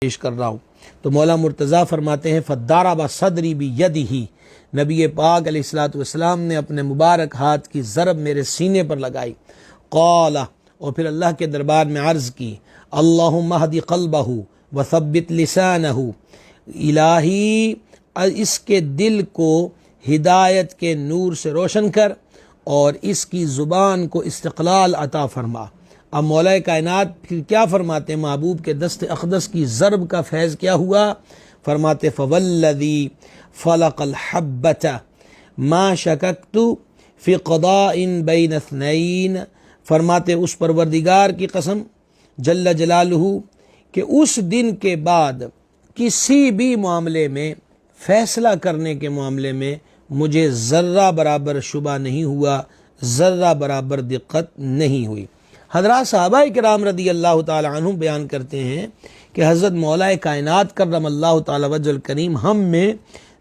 پیش کر رہا ہوں۔ تو مولا مرتضیٰ فرماتے ہیں فَضَرَبَ صَدْرِي بِيَدِهِ، نبی پاک علیہ الصلوۃ والسلام نے اپنے مبارک ہاتھ کی ضرب میرے سینے پر لگائی۔ قال، اور پھر اللہ کے دربار میں عرض کی، اللہم اہد قلبہ وثبت لسانہ، الہی اس کے دل کو ہدایت کے نور سے روشن کر اور اس کی زبان کو استقلال عطا فرما۔ اب مولا کائنات پھر کیا فرماتے ہیں؟ محبوب کے دست اقدس کی ضرب کا فیض کیا ہوا؟ فرماتے فوالذی فلق الحبۃ ما شککت فی قضاء بین اثنین، فرماتے اس پروردگار کی قسم جل جلالہ کہ اس دن کے بعد کسی بھی معاملے میں، فیصلہ کرنے کے معاملے میں مجھے ذرہ برابر شبہ نہیں ہوا، ذرہ برابر دقت نہیں ہوئی۔ حضرات صحابہ کرام رضی اللہ تعالی عنہ بیان کرتے ہیں کہ حضرت مولا کائنات کرم اللہ تعالی وجہ الکریم ہم میں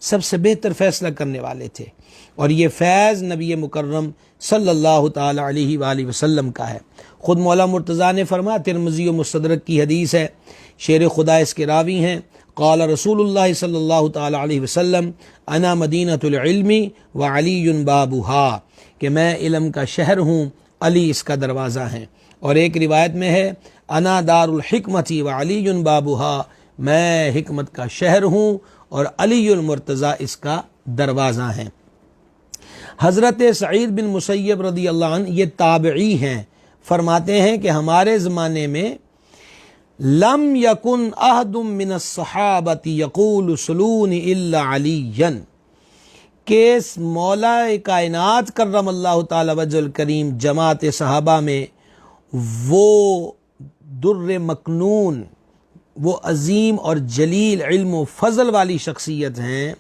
سب سے بہتر فیصلہ کرنے والے تھے، اور یہ فیض نبی مکرم صلی اللہ تعالی علیہ وآلہ وسلم کا ہے۔ خود مولا مرتضیٰ نے فرمایا، ترمذی و مستدرک کی حدیث ہے، شیر خدا اس کے راوی ہیں، قال رسول اللہ صلی اللہ تعالی علیہ وسلم انا مدینۃ العلم وعلی بابها، کہ میں علم کا شہر ہوں، علی اس کا دروازہ ہے۔ اور ایک روایت میں ہے انا دار الحکمت وعلی بابها، میں حکمت کا شہر ہوں اور علی المرتضیٰ اس کا دروازہ ہیں۔ حضرت سعید بن مسیب رضی اللہ عنہ یہ تابعی ہیں، فرماتے ہیں کہ ہمارے زمانے میں لم یکن احد من الصحابۃ یقول سلونی الا علیًا، کہ مولا کائنات کرم اللہ تعالی وجہ الکریم جماعت صحابہ میں وہ در مکنون، وہ عظیم اور جلیل علم و فضل والی شخصیت ہیں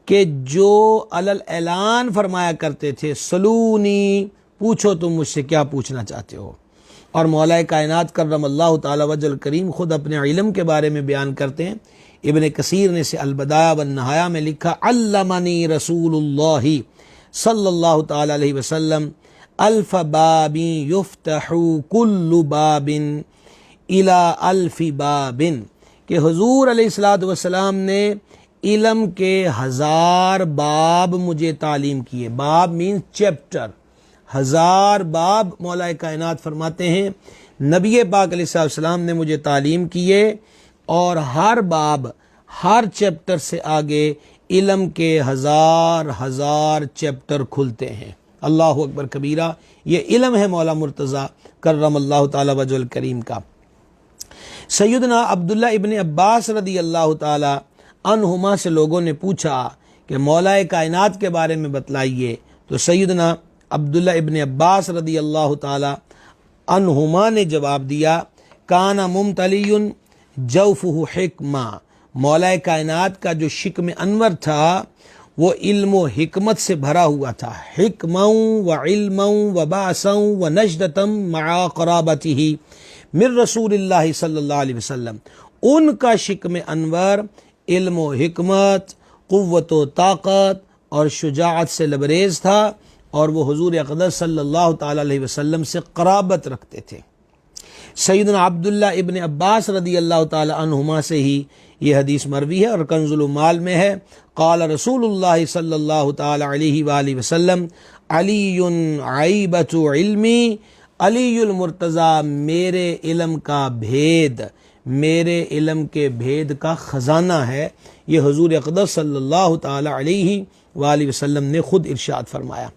کہ جو علل اعلان فرمایا کرتے تھے سلونی، پوچھو تم مجھ سے کیا پوچھنا چاہتے ہو۔ اور مولا کائنات کرم اللہ تعالی وجہ الکریم خود اپنے علم کے بارے میں بیان کرتے ہیں۔ ابن کثیر نے سے البدایہ والنہایہ میں لکھا علمنی رسول اللہ صلی اللہ تعالی علیہ وسلم الف باب یفتح کل باب الی الف باب، کہ حضور علیہ الصلوۃ والسلام نے علم کے 1000 باب مجھے تعلیم کیے۔ باب مین چیپٹر، 1000 باب مولا کائنات فرماتے ہیں نبی پاک علیہ السلام نے مجھے تعلیم کیے، اور ہر باب، ہر چیپٹر سے آگے علم کے 1000 چیپٹر کھلتے ہیں۔ اللہ اکبر کبیرہ، یہ علم ہے مولا مرتضیٰ کرم اللہ تعالی وجہ الکریم کا۔ سیدنا عبداللہ ابن عباس رضی اللہ تعالی عنہما سے لوگوں نے پوچھا کہ مولا کائنات کے بارے میں بتلائیے، تو سیدنا عبداللہ ابن عباس رضی اللہ تعالی عنہما نے جواب دیا، کانا ممتلی جوفہ حکمہ، مولا کائنات کا جو شکم انور تھا وہ علم و حکمت سے بھرا ہوا تھا، حکمہ و علم و باسا و نجدتا مع قرابتہ من رسول اللہ صلی اللہ علیہ وسلم، ان کا شکم انور علم و حکمت، قوت و طاقت اور شجاعت سے لبریز تھا، اور وہ حضور اقدس صلی اللہ تعالی علیہ وسلم سے قرابت رکھتے تھے۔ سیدنا عبداللہ ابن عباس رضی اللہ تعالی عنہما سے ہی یہ حدیث مروی ہے، اور کنز المال میں ہے قال رسول اللہ صلی اللہ تعالی علیہ وآلہ وسلم علی عیبۃ علمی، علی المرتضیٰ میرے علم کا بھید، میرے علم کے بھید کا خزانہ ہے، یہ حضور اقدس صلی اللہ تعالی علیہ وآلہ وسلم نے خود ارشاد فرمایا۔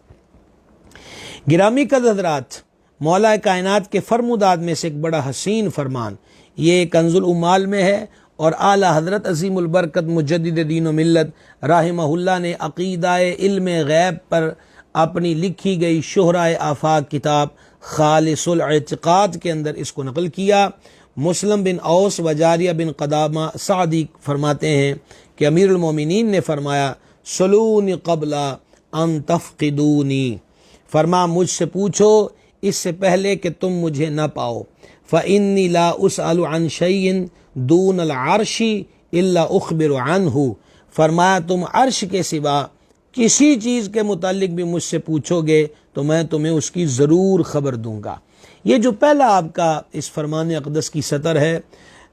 گرامی قدر حضرات، مولا کائنات کے فرمودات میں سے ایک بڑا حسین فرمان یہ کنز الامال میں ہے، اور اعلی حضرت عظیم البرکت مجدد دین و ملت رحمہ اللہ نے عقیدہ علم غیب پر اپنی لکھی گئی شہرۂ آفاق کتاب خالص الاعتقاد کے اندر اس کو نقل کیا۔ مسلم بن اوس و جاریہ بن قدامہ سعدی فرماتے ہیں کہ امیر المومنین نے فرمایا سلونی قبل ان تفقدونی، فرما مجھ سے پوچھو اس سے پہلے کہ تم مجھے نہ پاؤ، فإنی لا اسأل عن شیء دون العرش الا اخبر عنہ، فرمایا تم عرش کے سوا کسی چیز کے متعلق بھی مجھ سے پوچھو گے تو میں تمہیں اس کی ضرور خبر دوں گا۔ یہ جو پہلا آپ کا اس فرمان اقدس کی سطر ہے،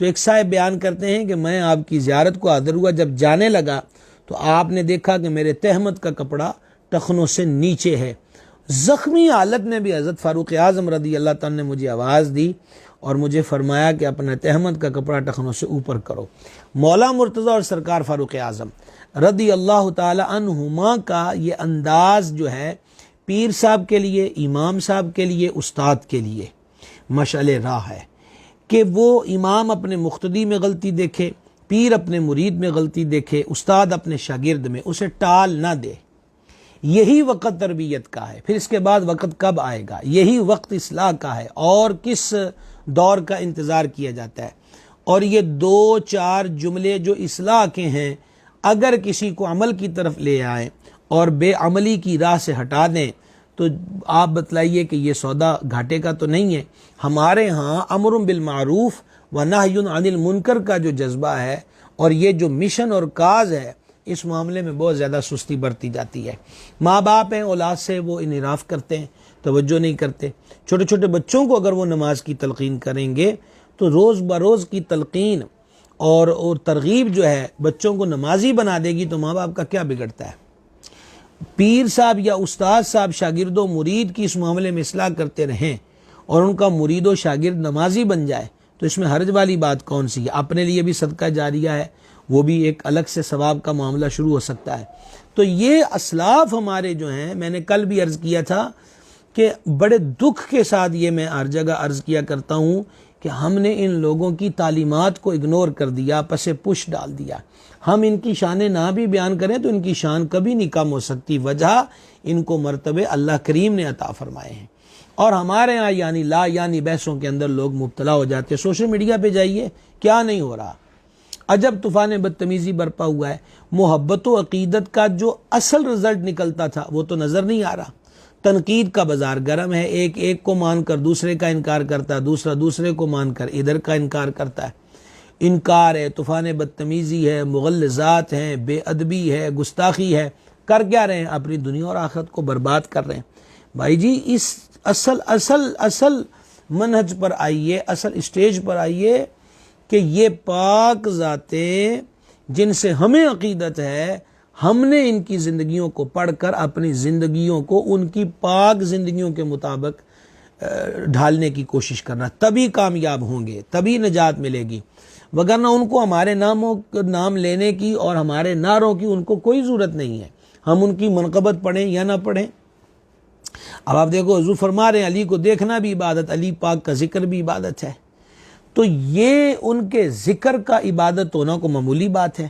تو ایک صاحب بیان کرتے ہیں کہ میں آپ کی زیارت کو حاضر ہوا، جب جانے لگا تو آپ نے دیکھا کہ میرے تہمت کا کپڑا ٹخنوں سے نیچے ہے۔ زخمی حالت میں بھی حضرت فاروق اعظم رضی اللہ تعالیٰ نے مجھے آواز دی اور مجھے فرمایا کہ اپنا تہمت کا کپڑا ٹخنوں سے اوپر کرو۔ مولا مرتضیٰ اور سرکار فاروق اعظم رضی اللہ تعالی عنہما کا یہ انداز جو ہے پیر صاحب کے لیے، امام صاحب کے لیے، استاد کے لیے مشعل راہ ہے کہ وہ امام اپنے مقتدی میں غلطی دیکھے، پیر اپنے مرید میں غلطی دیکھے، استاد اپنے شاگرد میں، اسے ٹال نہ دے۔ یہی وقت تربیت کا ہے، پھر اس کے بعد وقت کب آئے گا؟ یہی وقت اصلاح کا ہے، اور کس دور کا انتظار کیا جاتا ہے؟ اور یہ 2-4 جملے جو اصلاح کے ہیں، اگر کسی کو عمل کی طرف لے آئیں اور بے عملی کی راہ سے ہٹا دیں تو آپ بتلائیے کہ یہ سودا گھاٹے کا تو نہیں ہے۔ ہمارے ہاں امر بالمعروف و نہی عن المنکر کا جو جذبہ ہے اور یہ جو مشن اور کاز ہے، اس معاملے میں بہت زیادہ سستی برتی جاتی ہے۔ ماں باپ ہیں، اولاد سے وہ انحراف کرتے ہیں، توجہ نہیں کرتے۔ چھوٹے چھوٹے بچوں کو اگر وہ نماز کی تلقین کریں گے تو روز بروز کی تلقین اور ترغیب جو ہے بچوں کو نمازی بنا دے گی، تو ماں باپ کا کیا بگڑتا ہے؟ پیر صاحب یا استاد صاحب شاگرد و مرید کی اس معاملے میں اصلاح کرتے رہیں اور ان کا مرید و شاگرد نمازی بن جائے تو اس میں حرج والی بات کون سی ہے؟ اپنے لیے بھی صدقہ جاریہ ہے، وہ بھی ایک الگ سے ثواب کا معاملہ شروع ہو سکتا ہے۔ تو یہ اسلاف ہمارے جو ہیں، میں نے کل بھی عرض کیا تھا کہ بڑے دکھ کے ساتھ یہ میں ہر جگہ عرض کیا کرتا ہوں کہ ہم نے ان لوگوں کی تعلیمات کو اگنور کر دیا، پس پش ڈال دیا۔ ہم ان کی شان نہ بھی بیان کریں تو ان کی شان کبھی نہیں کم ہو سکتی، وجہ ان کو مرتبے اللہ کریم نے عطا فرمائے ہیں۔ اور ہمارے ہاں یعنی لا یعنی بحثوں کے اندر لوگ مبتلا ہو جاتے ہیں۔ سوشل میڈیا پہ جائیے، کیا نہیں ہو رہا، عجب طوفان بدتمیزی برپا ہوا ہے۔ محبت و عقیدت کا جو اصل رزلٹ نکلتا تھا وہ تو نظر نہیں آ رہا۔ تنقید کا بازار گرم ہے، ایک کو مان کر دوسرے کا انکار کرتا ہے، دوسرے کو مان کر ادھر کا انکار کرتا ہے۔ انکار ہے، طوفان بدتمیزی ہے، مغلظات ہیں، بے ادبی ہے، گستاخی ہے۔ کر کیا رہے ہیں؟ اپنی دنیا اور آخرت کو برباد کر رہے ہیں۔ بھائی جی اس اصل منہج پر آئیے، اصل اسٹیج پر آئیے کہ یہ پاک ذاتیں جن سے ہمیں عقیدت ہے، ہم نے ان کی زندگیوں کو پڑھ کر اپنی زندگیوں کو ان کی پاک زندگیوں کے مطابق ڈھالنے کی کوشش کرنا، تبھی کامیاب ہوں گے، تبھی نجات ملے گی۔ وگرنہ ان کو ہمارے نام لینے کی اور ہمارے نعروں کی ان کو کوئی ضرورت نہیں ہے، ہم ان کی منقبت پڑھیں یا نہ پڑھیں۔ اب آپ دیکھو حضور فرما رہے ہیں علی کو دیکھنا بھی عبادت، علی پاک کا ذکر بھی عبادت ہے۔ تو یہ ان کے ذکر کا عبادت ہونا کو معمولی بات ہے۔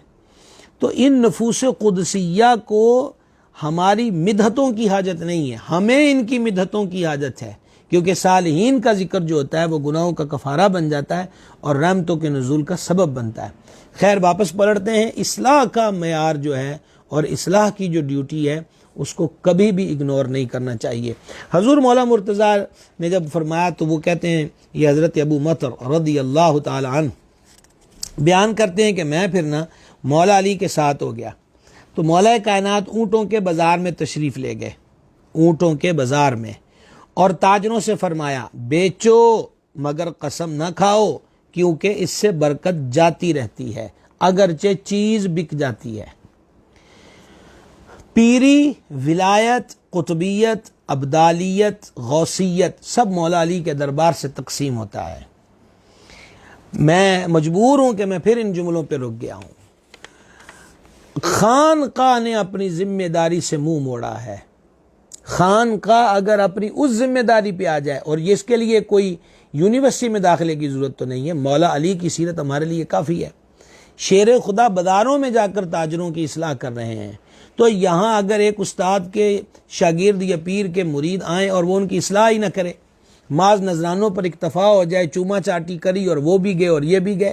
تو ان نفوس قدسیہ کو ہماری مدحتوں کی حاجت نہیں ہے، ہمیں ان کی مدحتوں کی حاجت ہے، کیونکہ صالحین کا ذکر جو ہوتا ہے وہ گناہوں کا کفارہ بن جاتا ہے اور رحمتوں کے نزول کا سبب بنتا ہے۔ خیر واپس پلٹتے ہیں، اصلاح کا معیار جو ہے اور اصلاح کی جو ڈیوٹی ہے اس کو کبھی بھی اگنور نہیں کرنا چاہیے۔ حضور مولا مرتضیٰ نے جب فرمایا تو وہ کہتے ہیں، یہ حضرت ابو مطر رضی اللہ تعالی عنہ بیان کرتے ہیں کہ میں پھر نا مولا علی کے ساتھ ہو گیا تو مولا کائنات اونٹوں کے بازار میں تشریف لے گئے، اونٹوں کے بازار میں، اور تاجروں سے فرمایا بیچو مگر قسم نہ کھاؤ، کیونکہ اس سے برکت جاتی رہتی ہے اگرچہ چیز بک جاتی ہے۔ پیری، ولایت، قطبیت، ابدالیت، غوثیت سب مولا علی کے دربار سے تقسیم ہوتا ہے۔ میں مجبور ہوں کہ میں پھر ان جملوں پہ رک گیا ہوں۔ خانقاہ نے اپنی ذمہ داری سے منہ موڑا ہے۔ خانقاہ اگر اپنی اس ذمہ داری پہ آ جائے، اور یہ اس کے لیے کوئی یونیورسٹی میں داخلے کی ضرورت تو نہیں ہے، مولا علی کی سیرت ہمارے لیے کافی ہے۔ شیر خدا بازاروں میں جا کر تاجروں کی اصلاح کر رہے ہیں، تو یہاں اگر ایک استاد کے شاگرد یا پیر کے مرید آئیں اور وہ ان کی اصلاح ہی نہ کرے، معاذ نذرانوں پر اکتفا ہو جائے، چوما چاٹی کری اور وہ بھی گئے اور یہ بھی گئے،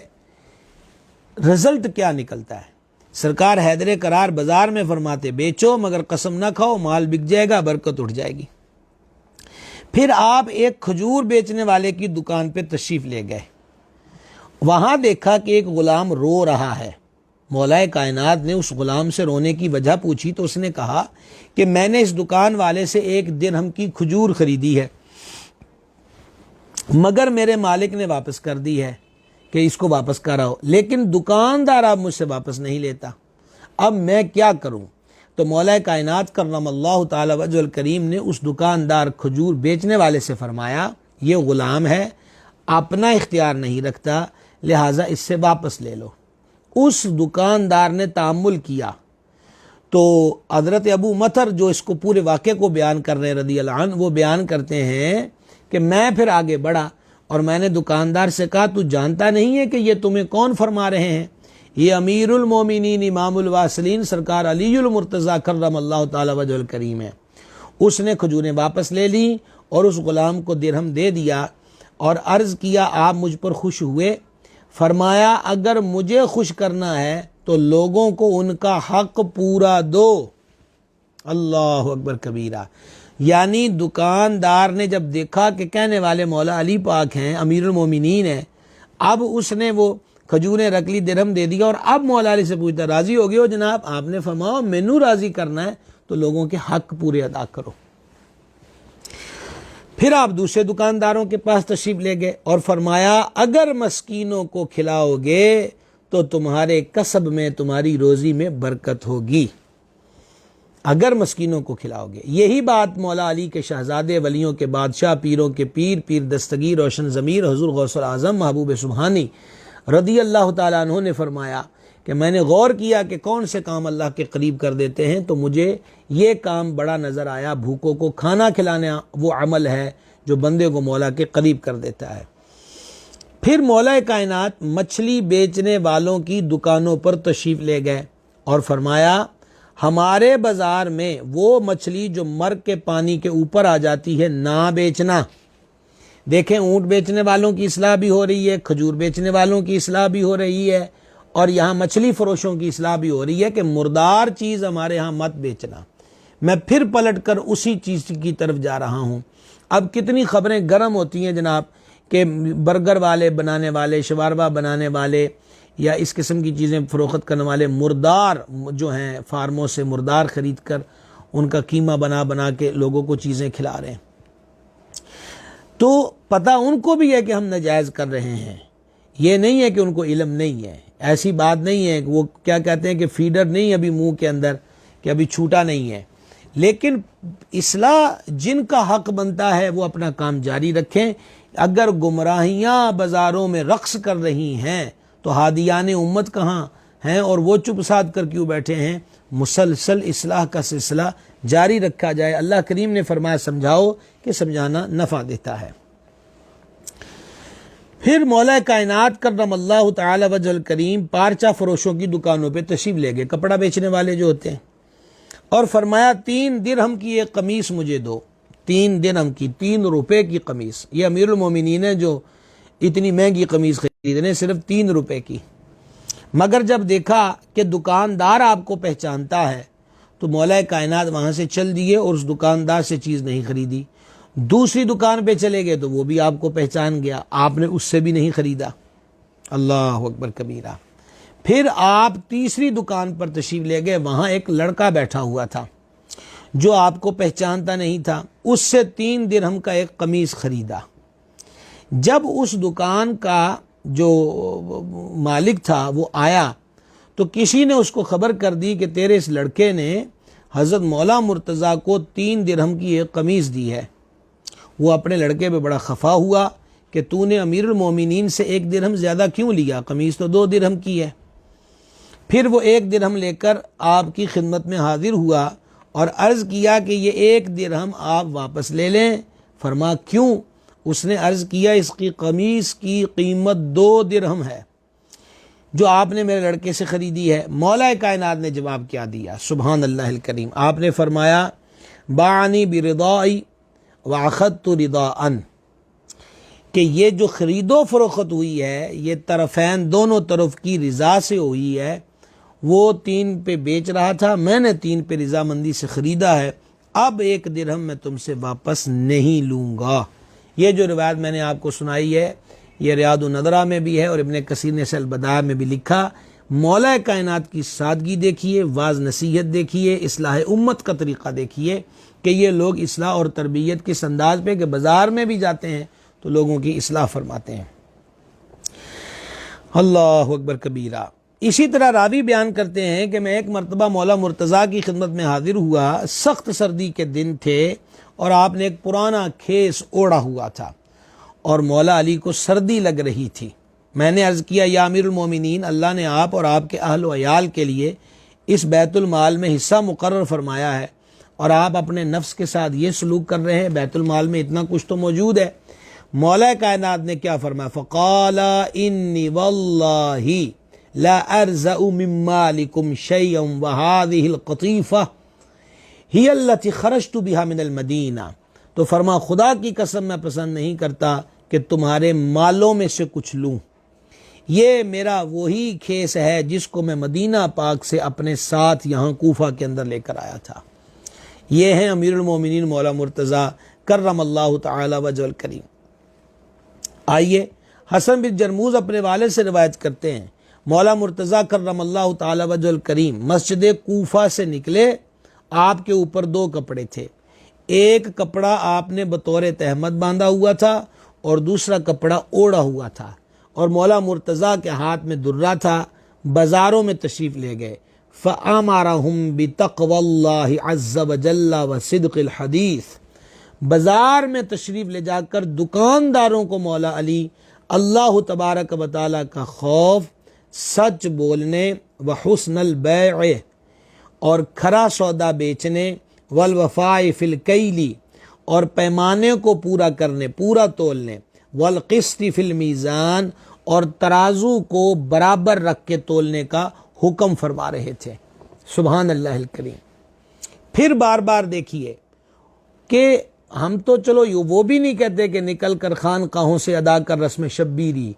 رزلٹ کیا نکلتا ہے؟ سرکار حیدر قرار بازار میں فرماتے بیچو مگر قسم نہ کھاؤ، مال بک جائے گا، برکت اٹھ جائے گی۔ پھر آپ ایک کھجور بیچنے والے کی دکان پہ تشریف لے گئے، وہاں دیکھا کہ ایک غلام رو رہا ہے۔ مولا کائنات نے اس غلام سے رونے کی وجہ پوچھی تو اس نے کہا کہ میں نے اس دکان والے سے 1 درہم کی کھجور خریدی ہے، مگر میرے مالک نے واپس کر دی ہے کہ اس کو واپس کراؤ، لیکن دکاندار اب مجھ سے واپس نہیں لیتا، اب میں کیا کروں؟ تو مولا کائنات کرم اللہ تعالی وجہ الکریم نے اس دکاندار کھجور بیچنے والے سے فرمایا یہ غلام ہے، اپنا اختیار نہیں رکھتا، لہٰذا اس سے واپس لے لو۔ اس دکاندار نے تأمل کیا تو حضرت ابو مطر جو اس کو پورے واقعے کو بیان کر رہے ہیں رضی اللہ عنہ، وہ بیان کرتے ہیں کہ میں پھر آگے بڑھا اور میں نے دکاندار سے کہا تو جانتا نہیں ہے کہ یہ تمہیں کون فرما رہے ہیں؟ یہ امیر المومنین امام الواصلین سرکار علی المرتضیٰ کرم اللہ تعالی وجہ الکریم ہے۔ اس نے کھجوریں واپس لے لی اور اس غلام کو درہم دے دیا اور عرض کیا آپ مجھ پر خوش ہوئے؟ فرمایا اگر مجھے خوش کرنا ہے تو لوگوں کو ان کا حق پورا دو۔ اللہ اکبر کبیرہ۔ یعنی دکاندار نے جب دیکھا کہ کہنے والے مولا علی پاک ہیں، امیر المومنین ہیں، اب اس نے وہ کھجوریں رکھ لی، درہم دے دیا، اور اب مولا علی سے پوچھتا راضی ہو گئے ہو جناب؟ آپ نے فرمایا مینوں راضی کرنا ہے تو لوگوں کے حق پورے ادا کرو۔ پھر آپ دوسرے دکانداروں کے پاس تشریف لے گئے اور فرمایا اگر مسکینوں کو کھلاؤ گے تو تمہارے کسب میں، تمہاری روزی میں برکت ہوگی، اگر مسکینوں کو کھلاؤ گے۔ یہی بات مولا علی کے شہزادے، ولیوں کے بادشاہ، پیروں کے پیر، پیر دستگیر، روشن ضمیر حضور غوث الاعظم محبوب سبحانی رضی اللہ تعالیٰ عنہ نے فرمایا کہ میں نے غور کیا کہ کون سے کام اللہ کے قریب کر دیتے ہیں، تو مجھے یہ کام بڑا نظر آیا۔ بھوکوں کو کھانا کھلانا وہ عمل ہے جو بندے کو مولا کے قریب کر دیتا ہے۔ پھر مولا کائنات مچھلی بیچنے والوں کی دکانوں پر تشریف لے گئے اور فرمایا ہمارے بازار میں وہ مچھلی جو مر کے پانی کے اوپر آ جاتی ہے نہ بیچنا۔ دیکھیں اونٹ بیچنے والوں کی اصلاح بھی ہو رہی ہے، کھجور بیچنے والوں کی اصلاح بھی ہو رہی ہے، اور یہاں مچھلی فروشوں کی اصلاح بھی ہو رہی ہے کہ مردار چیز ہمارے ہاں مت بیچنا۔ میں پھر پلٹ کر اسی چیز کی طرف جا رہا ہوں۔ اب کتنی خبریں گرم ہوتی ہیں جناب کہ برگر والے بنانے والے، شوارما بنانے والے یا اس قسم کی چیزیں فروخت کرنے والے مردار جو ہیں فارموں سے مردار خرید کر ان کا قیمہ بنا بنا کے لوگوں کو چیزیں کھلا رہے ہیں، تو پتہ ان کو بھی ہے کہ ہم ناجائز کر رہے ہیں۔ یہ نہیں ہے کہ ان کو علم نہیں ہے، ایسی بات نہیں ہے کہ وہ کیا کہتے ہیں کہ فیڈر نہیں ابھی منہ کے اندر کہ ابھی چھوٹا نہیں ہے، لیکن اصلاح جن کا حق بنتا ہے وہ اپنا کام جاری رکھیں۔ اگر گمراہیاں بازاروں میں رقص کر رہی ہیں تو ہادیان امت کہاں ہیں، اور وہ چپ سادھ کر کیوں بیٹھے ہیں؟ مسلسل اصلاح کا سلسلہ جاری رکھا جائے۔ اللہ کریم نے فرمایا سمجھاؤ کہ سمجھانا نفع دیتا ہے۔ پھر مولا کائنات کرم اللہ تعالی وجہ الکریم پارچہ فروشوں کی دکانوں پہ تشریف لے گئے، کپڑا بیچنے والے جو ہوتے ہیں، اور فرمایا 3 درہم کی ایک قمیص مجھے دو۔ 3 درہم کی، 3 روپے کی قمیص۔ یہ امیر المومنین ہے جو اتنی مہنگی قمیص خریدنے، صرف 3 روپے کی۔ مگر جب دیکھا کہ دکاندار آپ کو پہچانتا ہے تو مولا کائنات وہاں سے چل دیے اور اس دکاندار سے چیز نہیں خریدی۔ دوسری دکان پہ چلے گئے تو وہ بھی آپ کو پہچان گیا، آپ نے اس سے بھی نہیں خریدا۔ اللہ اکبر کبیرہ۔ پھر آپ تیسری دکان پر تشریف لے گئے، وہاں ایک لڑکا بیٹھا ہوا تھا جو آپ کو پہچانتا نہیں تھا، اس سے 3 درہم کا ایک قمیص خریدا۔ جب اس دکان کا جو مالک تھا وہ آیا تو کسی نے اس کو خبر کر دی کہ تیرے اس لڑکے نے حضرت مولا مرتضیٰ کو 3 درہم کی ایک قمیص دی ہے۔ وہ اپنے لڑکے پہ بڑا خفا ہوا کہ تو نے امیر المومنین سے 1 درہم زیادہ کیوں لیا، قمیص تو 2 درہم کی ہے۔ پھر وہ 1 درہم لے کر آپ کی خدمت میں حاضر ہوا اور عرض کیا کہ یہ 1 درہم آپ واپس لے لیں۔ فرما کیوں؟ اس نے عرض کیا اس کی قمیص کی قیمت 2 درہم ہے جو آپ نے میرے لڑکے سے خریدی ہے۔ مولا کائنات نے جواب کیا دیا، سبحان اللہ الکریم۔ آپ نے فرمایا باعنی برضائی واخذت رضاءً، کہ یہ جو خرید و فروخت ہوئی ہے یہ طرفین دونوں طرف کی رضا سے ہوئی ہے۔ وہ 3 پہ بیچ رہا تھا، میں نے 3 پہ رضامندی سے خریدا ہے، اب 1 درہم میں تم سے واپس نہیں لوں گا۔ یہ جو روایت میں نے آپ کو سنائی ہے یہ ریاض النظرہ میں بھی ہے اور ابن کثیر نے البدائع میں بھی لکھا۔ مولا کائنات کی سادگی دیکھیے، واعظ نصیحت دیکھیے، اصلاح امت کا طریقہ دیکھیے کہ یہ لوگ اصلاح اور تربیت کس انداز پہ کہ بازار میں بھی جاتے ہیں تو لوگوں کی اصلاح فرماتے ہیں۔ اللہ اکبر کبیرہ۔ اسی طرح راوی بیان کرتے ہیں کہ میں ایک مرتبہ مولا مرتضیٰ کی خدمت میں حاضر ہوا، سخت سردی کے دن تھے اور آپ نے ایک پرانا کھیس اوڑھا ہوا تھا اور مولا علی کو سردی لگ رہی تھی۔ میں نے عرض کیا یا امیر المومنین، اللہ نے آپ اور آپ کے اہل و عیال کے لیے اس بیت المال میں حصہ مقرر فرمایا ہے اور آپ اپنے نفس کے ساتھ یہ سلوک کر رہے ہیں، بیت المال میں اتنا کچھ تو موجود ہے۔ مولا کائنات نے کیا فرمایا؟ فقال انی واللہ لا ارزأ من مالکم شیئا وہذہ القطیفہ ہی التی خرجت بها من المدینہ۔ تو فرما خدا کی قسم میں پسند نہیں کرتا کہ تمہارے مالوں میں سے کچھ لوں، یہ میرا وہی کھیس ہے جس کو میں مدینہ پاک سے اپنے ساتھ یہاں کوفہ کے اندر لے کر آیا تھا۔ یہ ہیں امیر المومنین مولا مرتضیٰ کرم اللہ تعالی وجہ الکریم۔ آئیے حسن بن جرموز اپنے والد سے روایت کرتے ہیں، مولا مرتضیٰ کرم اللہ تعالی وجہ الکریم مسجد کوفہ سے نکلے، آپ کے اوپر دو کپڑے تھے، ایک کپڑا آپ نے بطور تہمت باندھا ہوا تھا اور دوسرا کپڑا اوڑھا ہوا تھا، اور مولا مرتضیٰ کے ہاتھ میں درہ تھا۔ بازاروں میں تشریف لے گئے، فَأَمَرَهُمْ بِتَقْوَى اللَّهِ عَزَّ وَجَلَّ وَصِدْقِ الْحَدِيثِ۔ بازار میں تشریف لے جا کر دکانداروں کو مولا علی اللہ تبارک و تعالی کا خوف، سچ بولنے، وحسن البیع اور کھرا سودا بیچنے، والوفاء فی الکیل اور پیمانے کو پورا کرنے، پورا تولنے، والقسط فی المیزان اور ترازو کو برابر رکھ کے تولنے کا حکم فرما رہے تھے۔ سبحان اللہ الکریم۔ پھر بار بار دیکھیے کہ ہم تو چلو وہ بھی نہیں کہتے کہ نکل کر خانقاہوں سے ادا کر رسم شبیری،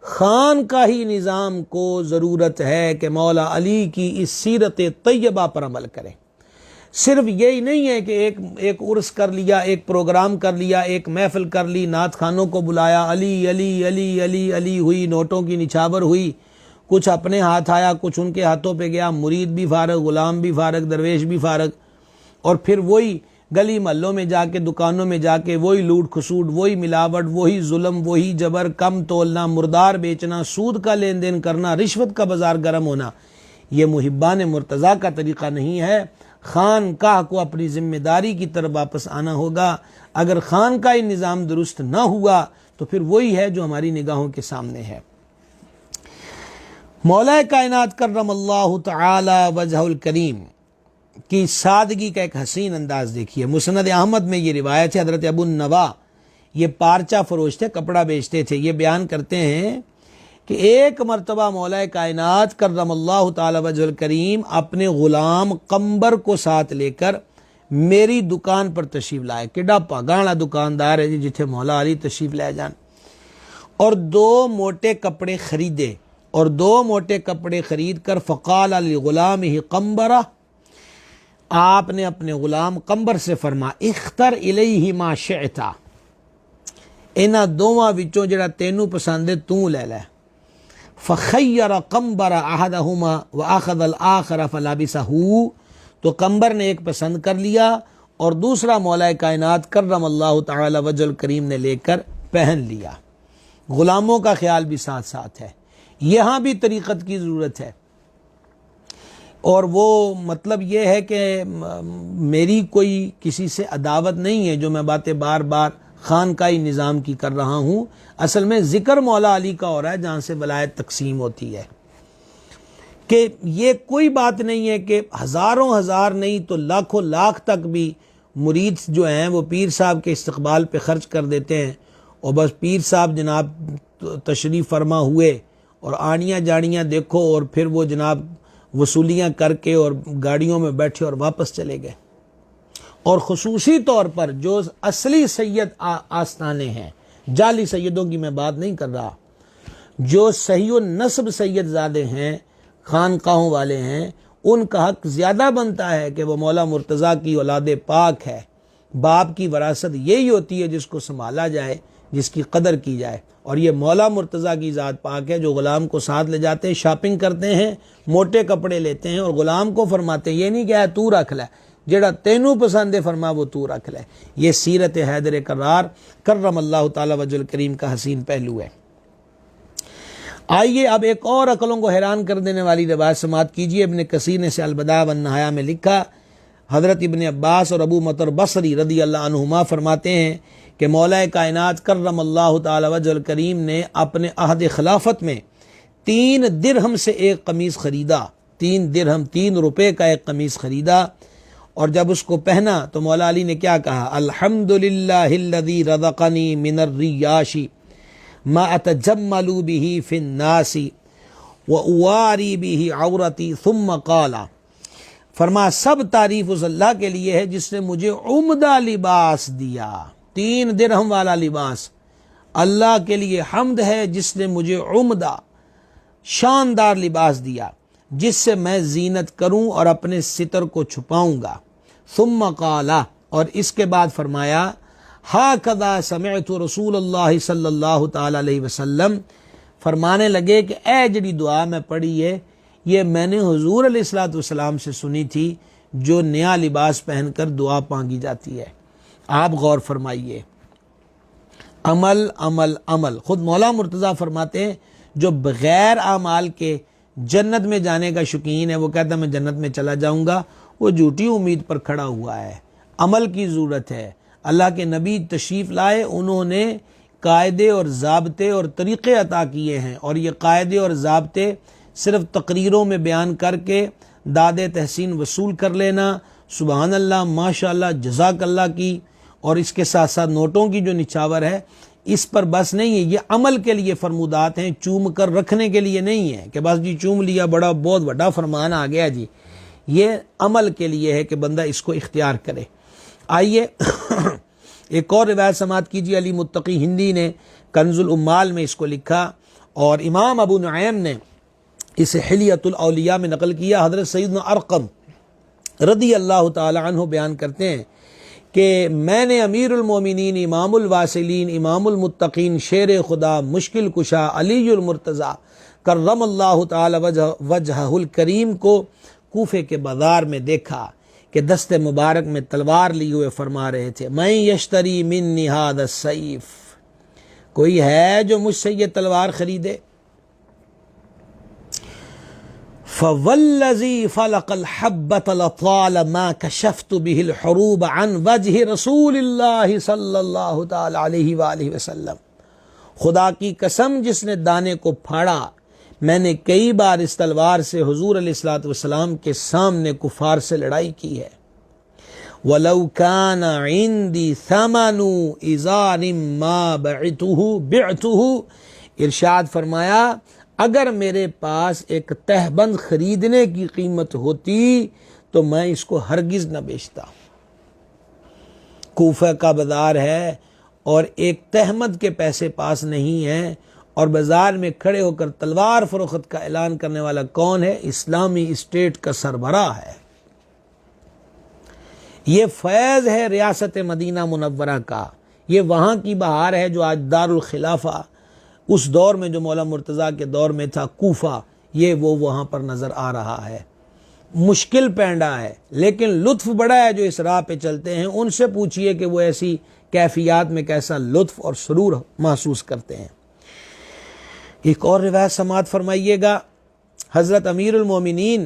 خان کا ہی نظام کو ضرورت ہے کہ مولا علی کی اس سیرت طیبہ پر عمل کریں۔ صرف یہی نہیں ہے کہ ایک عرس کر لیا، ایک پروگرام کر لیا، ایک محفل کر لی، نعت خانوں کو بلایا، علی علی علی علی علی ہوئی، نوٹوں کی نچھاور ہوئی، کچھ اپنے ہاتھ آیا، کچھ ان کے ہاتھوں پہ گیا، مرید بھی فارغ، غلام بھی فارغ، درویش بھی فارغ، اور پھر وہی گلی محلوں میں جا کے، دکانوں میں جا کے وہی لوٹ کھسوٹ، وہی ملاوٹ، وہی ظلم، وہی جبر، کم تولنا، مردار بیچنا، سود کا لین دین کرنا، رشوت کا بازار گرم ہونا۔ یہ محبان مرتضیٰ کا طریقہ نہیں ہے۔ خانقاہ کو اپنی ذمہ داری کی طرف واپس آنا ہوگا۔ اگر خانقاہی نظام درست نہ ہوا تو پھر وہی ہے جو ہماری نگاہوں کے سامنے ہے۔ مولا کائنات کرم اللہ تعالی وجہ الکریم کی سادگی کا ایک حسین انداز دیکھیے۔ مسند احمد میں یہ روایت ہے، حضرت ابو النوا یہ پارچہ فروش تھے، کپڑا بیچتے تھے، یہ بیان کرتے ہیں کہ ایک مرتبہ مولا کائنات کرم اللہ تعالی وجہ الکریم اپنے غلام قمبر کو ساتھ لے کر میری دکان پر تشریف لائے۔ کڈا پاگانا دکاندار ہے جی جتھے مولا علی تشریف لے جان، اور دو موٹے کپڑے خریدے، اور دو موٹے کپڑے خرید کر فقال لغلامہ قمبرہ، آپ نے اپنے غلام قمبر سے فرما اختر الیہ ما شئتا، انہاں دوواں وچوں جڑا تینوں پسند ہے تو لے لے۔ فخیر قمبر احدہما واخذ الاخر فلبسہ، تو قمبر نے ایک پسند کر لیا اور دوسرا مولا کائنات کرم اللہ تعالی وجہ الکریم نے لے کر پہن لیا۔ غلاموں کا خیال بھی ساتھ ساتھ ہے، یہاں بھی طریقت کی ضرورت ہے۔ اور وہ مطلب یہ ہے کہ میری کوئی کسی سے عداوت نہیں ہے جو میں باتیں بار بار خانقاہی نظام کی کر رہا ہوں، اصل میں ذکر مولا علی کا ہو رہا ہے جہاں سے ولایت تقسیم ہوتی ہے، کہ یہ کوئی بات نہیں ہے کہ ہزاروں ہزار نہیں تو لاکھوں لاکھ تک بھی مرید جو ہیں وہ پیر صاحب کے استقبال پہ خرچ کر دیتے ہیں، اور بس پیر صاحب جناب تشریف فرما ہوئے اور آڑیاں جاڑیاں دیکھو، اور پھر وہ جناب وصولیاں کر کے اور گاڑیوں میں بیٹھے اور واپس چلے گئے۔ اور خصوصی طور پر جو اصلی سید آستانے ہیں، جعلی سیدوں کی میں بات نہیں کر رہا، جو صحیح النسب سید زادے ہیں، خانقاہوں والے ہیں، ان کا حق زیادہ بنتا ہے کہ وہ مولا مرتضیٰ کی اولاد پاک ہے۔ باپ کی وراثت یہی ہوتی ہے جس کو سنبھالا جائے، جس کی قدر کی جائے، اور یہ مولا مرتضیٰ کی ذات پاک ہے جو غلام کو ساتھ لے جاتے ہیں، شاپنگ کرتے ہیں، موٹے کپڑے لیتے ہیں اور غلام کو فرماتے ہیں، یہ نہیں کہ تو رکھ لے، جڑا تینوں پسند ہے فرما وہ تو رکھ لے۔ یہ سیرت حیدر کرار کرم اللہ تعالی وجہ الکریم کا حسین پہلو ہے۔ آئیے اب ایک اور عقلوں کو حیران کر دینے والی روایت سماعت کیجیے۔ ابن کثیر نے البدایہ والنہایہ میں لکھا، حضرت ابن عباس اور ابو مطر بصری رضی اللہ عنہما فرماتے ہیں کہ مولا کائنات کرم اللہ تعالی وجہ الکریم نے اپنے عہد خلافت میں 3 درہم سے ایک قمیص خریدا، 3 درہم 3 روپے کا ایک قمیص خریدا، اور جب اس کو پہنا تو مولا علی نے کیا کہا؟ الحمدللہ الذی رزقنی من الریاش ما اتجمل به فی الناس واواری به عورتی ثم قال، فرما سب تعریف اس اللہ کے لیے ہے جس نے مجھے عمدہ لباس دیا، 3 درہم والا لباس۔ اللہ کے لیے حمد ہے جس نے مجھے عمدہ شاندار لباس دیا جس سے میں زینت کروں اور اپنے ستر کو چھپاؤں گا۔ ثم قال، اور اس کے بعد فرمایا، ہاکذا سمعت رسول اللہ صلی اللہ تعالی علیہ وسلم، فرمانے لگے کہ اے جڑی دعا میں پڑھی ہے یہ میں نے حضور علیہ الصلوۃ والسلام سے سنی تھی، جو نیا لباس پہن کر دعا مانگی جاتی ہے۔ آپ غور فرمائیے، عمل عمل عمل۔ خود مولا مرتضیٰ فرماتے ہیں جو بغیر اعمال کے جنت میں جانے کا شوقین ہے، وہ کہتا ہے میں جنت میں چلا جاؤں گا، وہ جھوٹی امید پر کھڑا ہوا ہے۔ عمل کی ضرورت ہے۔ اللہ کے نبی تشریف لائے، انہوں نے قاعدے اور ضابطے اور طریقے عطا کیے ہیں، اور یہ قاعدے اور ضابطے صرف تقریروں میں بیان کر کے داد تحسین وصول کر لینا، سبحان اللہ ماشاء اللہ جزاک اللہ کی، اور اس کے ساتھ ساتھ نوٹوں کی جو نچھاور ہے اس پر بس نہیں ہے۔ یہ عمل کے لیے فرمودات ہیں، چوم کر رکھنے کے لیے نہیں ہے کہ بس جی چوم لیا بہت بڑا فرمان آ گیا جی۔ یہ عمل کے لیے ہے کہ بندہ اس کو اختیار کرے۔ آئیے ایک اور روایت سماعت کیجیے۔ علی متقی ہندی نے کنز العمال میں اس کو لکھا، اور امام ابو نعیم نے اسے حلیۃ الاولیاء میں نقل کیا۔ حضرت سیدنا ارقم رضی اللہ تعالی عنہ بیان کرتے ہیں کہ میں نے امیر المومنین، امام الواصلین، امام المتقین، شیر خدا، مشکل کشا علی المرتضیٰ کرم اللہ تعالی وجہہ الکریم کو کوفے کے بازار میں دیکھا کہ دست مبارک میں تلوار لیے ہوئے فرما رہے تھے، میں یشتری منی ھذا السیف، کوئی ہے جو مجھ سے یہ تلوار خریدے؟ فوالذی فلق الحبۃ لطال ما کشفت به الحروب عن وجہ رسول اللہ صلی اللہ تعالی علیہ وآلہ وسلم، خدا کی قسم جس نے دانے کو پھاڑا، میں نے کئی بار اس تلوار سے حضور علیہ الصلوۃ والسلام کے سامنے کفار سے لڑائی کی ہے۔ وَلَوْ كَانَ عِنْدِي ثَمَنُ إِزَارٍ مَا بِعْتُهُ، ارشاد فرمایا اگر میرے پاس ایک تہبند خریدنے کی قیمت ہوتی تو میں اس کو ہرگز نہ بیچتا۔ کوفہ کا بازار ہے اور ایک تہمد کے پیسے پاس نہیں ہیں، اور بازار میں کھڑے ہو کر تلوار فروخت کا اعلان کرنے والا کون ہے؟ اسلامی اسٹیٹ کا سربراہ ہے۔ یہ فیض ہے ریاست مدینہ منورہ کا، یہ وہاں کی بہار ہے جو آج دارالخلافہ اس دور میں جو مولا مرتضیٰ کے دور میں تھا کوفہ، یہ وہ وہاں پر نظر آ رہا ہے۔ مشکل پینڈا ہے لیکن لطف بڑا ہے جو اس راہ پہ چلتے ہیں، ان سے پوچھئے کہ وہ ایسی کیفیات میں کیسا لطف اور سرور محسوس کرتے ہیں۔ ایک اور روایت سماعت فرمائیے گا۔ حضرت امیر المومنین،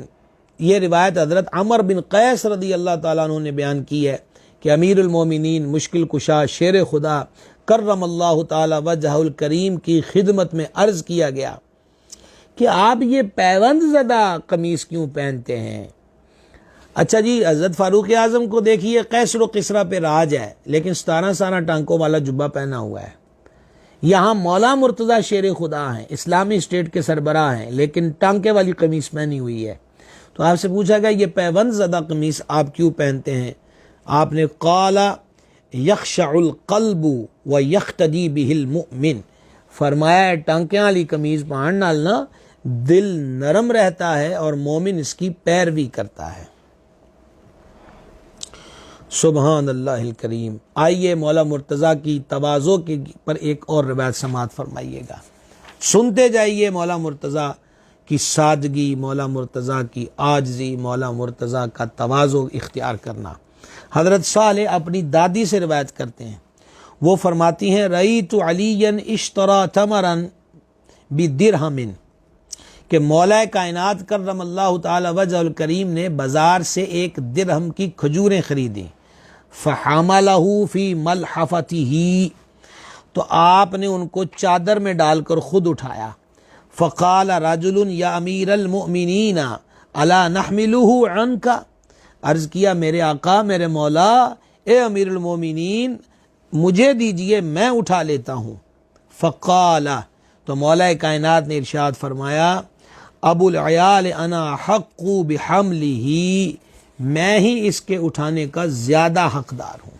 یہ روایت حضرت عمر بن قیس رضی اللہ تعالیٰ عنہ نے بیان کی ہے کہ امیر المومنین مشکل کشا شیر خدا کرم اللہ تعالی وجہ الکریم کی خدمت میں عرض کیا گیا کہ آپ یہ پیوند زدہ قمیص کیوں پہنتے ہیں؟ اچھا جی، حضرت فاروق اعظم کو دیکھیے، قیصر و کسریٰ پہ راج ہے لیکن 17 ٹانکوں والا جبہ پہنا ہوا ہے۔ یہاں مولا مرتضیٰ شیر خدا ہیں، اسلامی اسٹیٹ کے سربراہ ہیں، لیکن ٹانکے والی قمیص پہنی ہوئی ہے۔ تو آپ سے پوچھا گیا یہ پیوند زدہ قمیص آپ کیوں پہنتے ہیں؟ آپ نے قال یخشع القلب ویقتدی بہ المؤمن، فرمایا ٹانکے والی قمیص پہننے نال نا دل نرم رہتا ہے اور مومن اس کی پیروی کرتا ہے۔ سبحان اللہ الکریم۔ آئیے مولا مرتضیٰ کی تواضع کے پر ایک اور روایت سماعت فرمائیے گا، سنتے جائیے مولا مرتضیٰ کی سادگی، مولا مرتضیٰ کی عاجزی، مولا مرتضیٰ کا تواضع اختیار کرنا۔ حضرت صالح اپنی دادی سے روایت کرتے ہیں، وہ فرماتی ہیں رأیت علیًا اشترى تمرا بدرہم کہ مولا کائنات کرم اللہ تعالی وجہ الکریم نے بازار سے ایک درہم کی کھجوریں خریدیں، فحملہ فی ملحفتہ تو آپ نے ان کو چادر میں ڈال کر خود اٹھایا، فقال رجل یا امیر المؤمنین الا نحملہ عنک، عرض کیا میرے آقا میرے مولا اے امیر المومنین مجھے دیجئے میں اٹھا لیتا ہوں۔ فقال تو مولا کائنات نے ارشاد فرمایا ابو العیال انا حق بحملہ، میں ہی اس کے اٹھانے کا زیادہ حقدار ہوں۔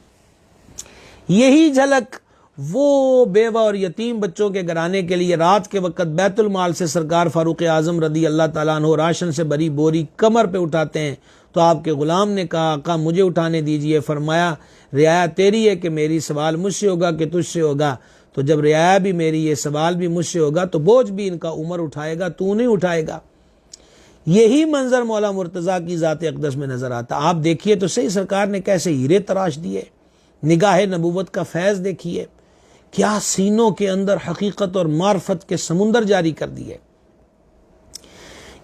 یہی جھلک وہ بیوہ اور یتیم بچوں کے گھرانے کے لیے رات کے وقت بیت المال سے سرکار فاروق اعظم رضی اللہ تعالیٰ عنہ راشن سے بھری بوری کمر پہ اٹھاتے ہیں تو آپ کے غلام نے کہا آقا مجھے اٹھانے دیجئے، فرمایا رعایا تیری ہے کہ میری سوال مجھ سے ہوگا کہ تجھ سے ہوگا، تو جب رعایا بھی میری ہے سوال بھی مجھ سے ہوگا تو بوجھ بھی ان کا عمر اٹھائے گا، تو نہیں اٹھائے گا۔ یہی منظر مولا مرتضیٰ کی ذات اقدس میں نظر آتا۔ آپ دیکھیے تو صحیح سرکار نے کیسے ہیرے تراش دیے، نگاہ نبوت کا فیض دیکھیے، کیا سینوں کے اندر حقیقت اور معرفت کے سمندر جاری کر دیے۔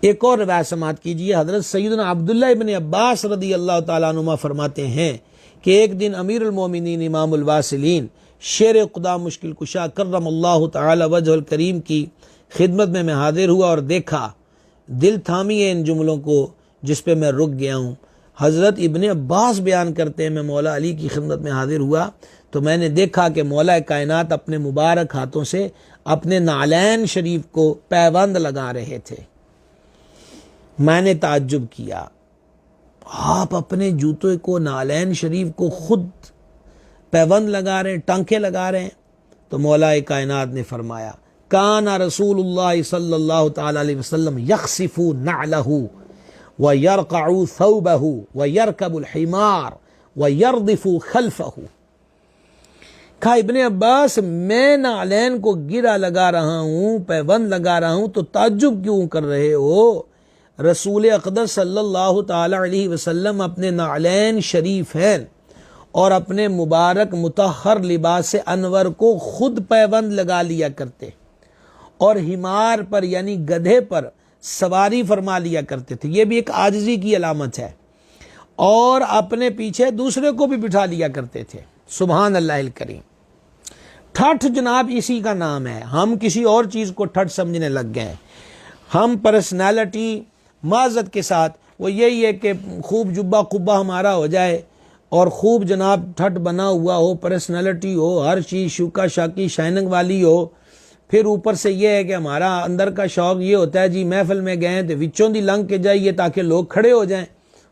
ایک اور روایت سماعت کیجیے، حضرت سیدنا عبداللہ ابن عباس رضی اللہ تعالیٰ عنہما فرماتے ہیں کہ ایک دن امیر المومنین امام الواصلین شیر خدا مشکل کشا کرم اللہ تعالی وجہ الکریم کی خدمت میں حاضر ہوا اور دیکھا، دل تھامی ہے ان جملوں کو جس پہ میں رک گیا ہوں۔ حضرت ابن عباس بیان کرتے ہیں میں مولا علی کی خدمت میں حاضر ہوا تو میں نے دیکھا کہ مولا کائنات اپنے مبارک ہاتھوں سے اپنے نعلین شریف کو پیوند لگا رہے تھے۔ میں نے تعجب کیا، آپ اپنے جوتوں کو نعلین شریف کو خود پیوند لگا رہے ہیں، ٹانکے لگا رہے ہیں؟ تو مولا کائنات نے فرمایا کان رسول اللہ صلی اللہ تعالی علیہ وسلم یخصف نعلہ ویرقع ثوبہ ویرکب الحمار ویردف خلفہ۔ کہا ابن عباس میں نعلین کو گرا لگا رہا ہوں، پیوند لگا رہا ہوں تو تعجب کیوں کر رہے ہو؟ رسول اقدس صلی اللہ تعالی علیہ وسلم اپنے نعلین شریف ہیں اور اپنے مبارک مطہر لباس انور کو خود پیوند لگا لیا کرتے اور حمار پر یعنی گدھے پر سواری فرما لیا کرتے تھے، یہ بھی ایک عاجزی کی علامت ہے، اور اپنے پیچھے دوسرے کو بھی بٹھا لیا کرتے تھے۔ سبحان اللہ الکریم۔ ٹھٹ جناب اسی کا نام ہے، ہم کسی اور چیز کو ٹھٹ سمجھنے لگ گئے ہیں۔ ہم پرسنالٹی معزت کے ساتھ وہ یہی ہے کہ خوب جبہ قبہ ہمارا ہو جائے اور خوب جناب ٹھٹ بنا ہوا ہو، پرسنالٹی ہو، ہر چیز شوکا شاکی شائننگ والی ہو، پھر اوپر سے یہ ہے کہ ہمارا اندر کا شوق یہ ہوتا ہے جی محفل میں گئے تو وچوں دی لنگ کے جائیے تاکہ لوگ کھڑے ہو جائیں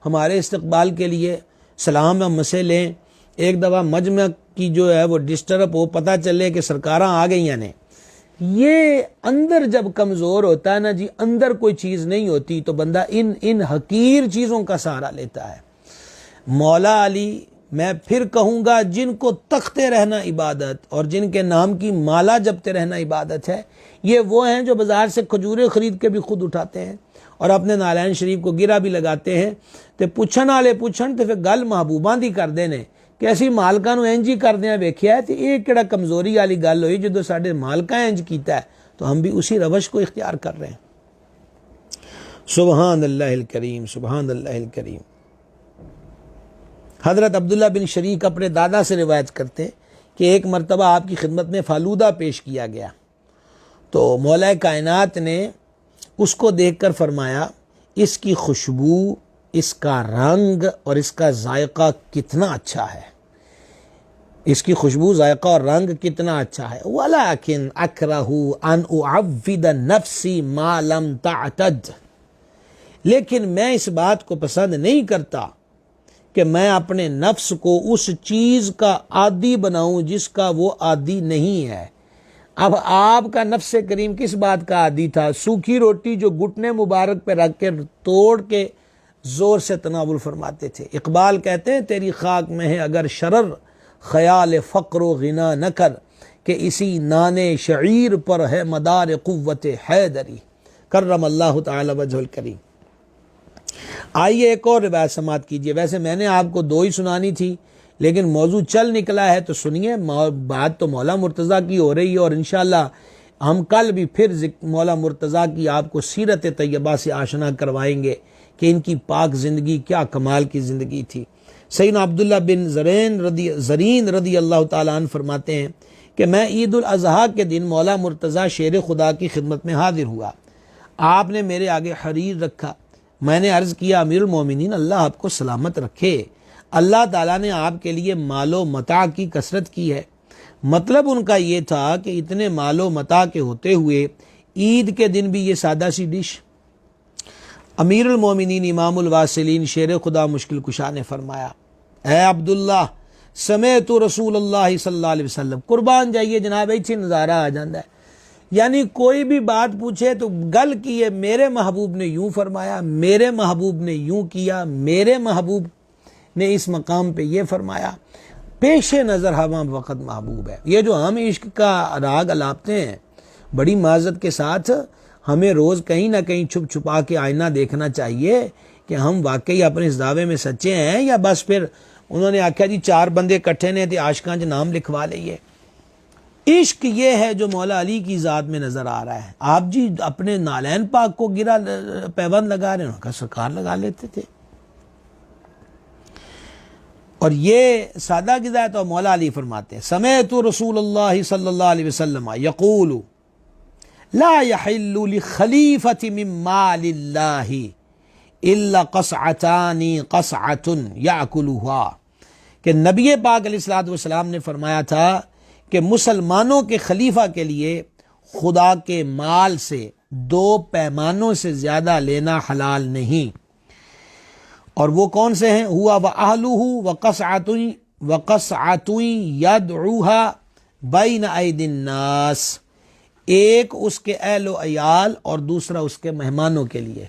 ہمارے استقبال کے لیے، سلام ہم مسے لیں، ایک دفعہ مجمع کی جو ہے وہ ڈسٹرب ہو، پتہ چلے کہ سرکاراں آ گئی ہیں۔ یہ اندر جب کمزور ہوتا ہے نا جی، اندر کوئی چیز نہیں ہوتی تو بندہ ان حقیر چیزوں کا سہارا لیتا ہے۔ مولا علی میں پھر کہوں گا جن کو تختے رہنا عبادت اور جن کے نام کی مالا جپتے رہنا عبادت ہے، یہ وہ ہیں جو بازار سے کھجورے خرید کے بھی خود اٹھاتے ہیں اور اپنے نعلین شریف کو گرا بھی لگاتے ہیں۔ تے پوچھن والے پوچھن تے پھر گل محبوباں دی کر دینے کہ اسی مالکاں نو انج ہی کردے ہیں ویکھیا ہے، تے یہ کیڑا کمزوری والی گل ہوئی جدوں ساڈے مالکاں انج کیتا ہے تو ہم بھی اسی روش کو اختیار کر رہے ہیں۔ سبحان اللہ الکریم، سبحان اللہ الکریم۔ حضرت عبداللہ بن شریک اپنے دادا سے روایت کرتے ہیں کہ ایک مرتبہ آپ کی خدمت میں فالودہ پیش کیا گیا تو مولا کائنات نے اس کو دیکھ کر فرمایا اس کی خوشبو، اس کا رنگ اور اس کا ذائقہ کتنا اچھا ہے، اس کی خوشبو، ذائقہ اور رنگ کتنا اچھا ہے۔ وَلَكِنْ أَكْرَهُ أَنْ أُعَوِّدَ نَفْسِي مَا لَمْ تَعْتَدْ، لیکن میں اس بات کو پسند نہیں کرتا کہ میں اپنے نفس کو اس چیز کا عادی بناؤں جس کا وہ عادی نہیں ہے۔ اب آپ کا نفس کریم کس بات کا عادی تھا؟ سوکھی روٹی جو گھٹنے مبارک پہ رکھ کے توڑ کے زور سے تناول فرماتے تھے۔ اقبال کہتے ہیں تیری خاک میں ہے اگر شرر، خیال فقر و غنا نہ کر، کہ اسی نانے شعیر پر ہے مدار قوت حیدری، کرم اللہ تعالی وجہ الکریم۔ آئیے ایک اور روایت سماعت کیجیے۔ ویسے میں نے آپ کو دو ہی سنانی تھی لیکن موضوع چل نکلا ہے تو سنیے، بات تو مولا مرتضیٰ کی ہو رہی ہے اور انشاءاللہ ہم کل بھی پھر مولا مرتضیٰ کی آپ کو سیرت طیبہ سے آشنا کروائیں گے کہ ان کی پاک زندگی کیا کمال کی زندگی تھی۔ سیدنا عبداللہ بن زرین رضی اللہ تعالیٰ عنہ فرماتے ہیں کہ میں عید الاضحیٰ کے دن مولا مرتضیٰ شیر خدا کی خدمت میں حاضر ہوا، آپ نے میرے آگے حریر رکھا، میں نے عرض کیا امیر المومنین اللہ آپ کو سلامت رکھے، اللہ تعالیٰ نے آپ کے لیے مال و متاع کی کثرت کی ہے۔ مطلب ان کا یہ تھا کہ اتنے مال و متاع کے ہوتے ہوئے عید کے دن بھی یہ سادہ سی ڈش۔ امیر المومنین امام الواصلین شیر خدا مشکل کشا نے فرمایا، اے عبداللہ سمیت رسول اللہ صلی اللہ علیہ وسلم، قربان جائیے جناب، ایچی نظارہ آ جاندہ ہے، یعنی کوئی بھی بات پوچھے تو گل کی ہے میرے محبوب نے یوں فرمایا، میرے محبوب نے یوں کیا، میرے محبوب نے اس مقام پہ یہ فرمایا، پیش نظر ہم وقت محبوب ہے۔ یہ جو ہم عشق کا راگ الاپتے ہیں بڑی معذرت کے ساتھ، ہمیں روز کہیں نہ کہیں چھپ چھپا کے آئینہ دیکھنا چاہیے کہ ہم واقعی اپنے اس دعوے میں سچے ہیں، یا بس پھر انہوں نے آکھا جی 4 بندے کٹھے نے تھے عاشقاں نام لکھوا لئیے۔ عشق یہ ہے جو مولا علی کی ذات میں نظر آ رہا ہے۔ آپ جی اپنے نالین پاک کو گرا پیوند لگا رہے ہیں، انہوں کا سرکار لگا لیتے تھے۔ اور یہ سادہ غذا ہے تو مولا علی فرماتے ہیں سمیت رسول اللہ صلی اللہ علیہ وسلم یقول لا يحل لخلیفۃ من مال اللہ الا قصعتان قصعۃ یاکلها، کہ نبی پاک علیہ الصلوۃ والسلام نے فرمایا تھا کہ مسلمانوں کے خلیفہ کے لیے خدا کے مال سے 2 پیمانوں سے زیادہ لینا حلال نہیں، اور وہ کون سے ہیں؟ ہوا وَأَهْلُهُ وَقَصْعَةٌ يَدْعُوهَا بَيْنَ أَيْدِ النَّاسِ، ایک اس کے اہل و عیال اور دوسرا اس کے مہمانوں کے لیے۔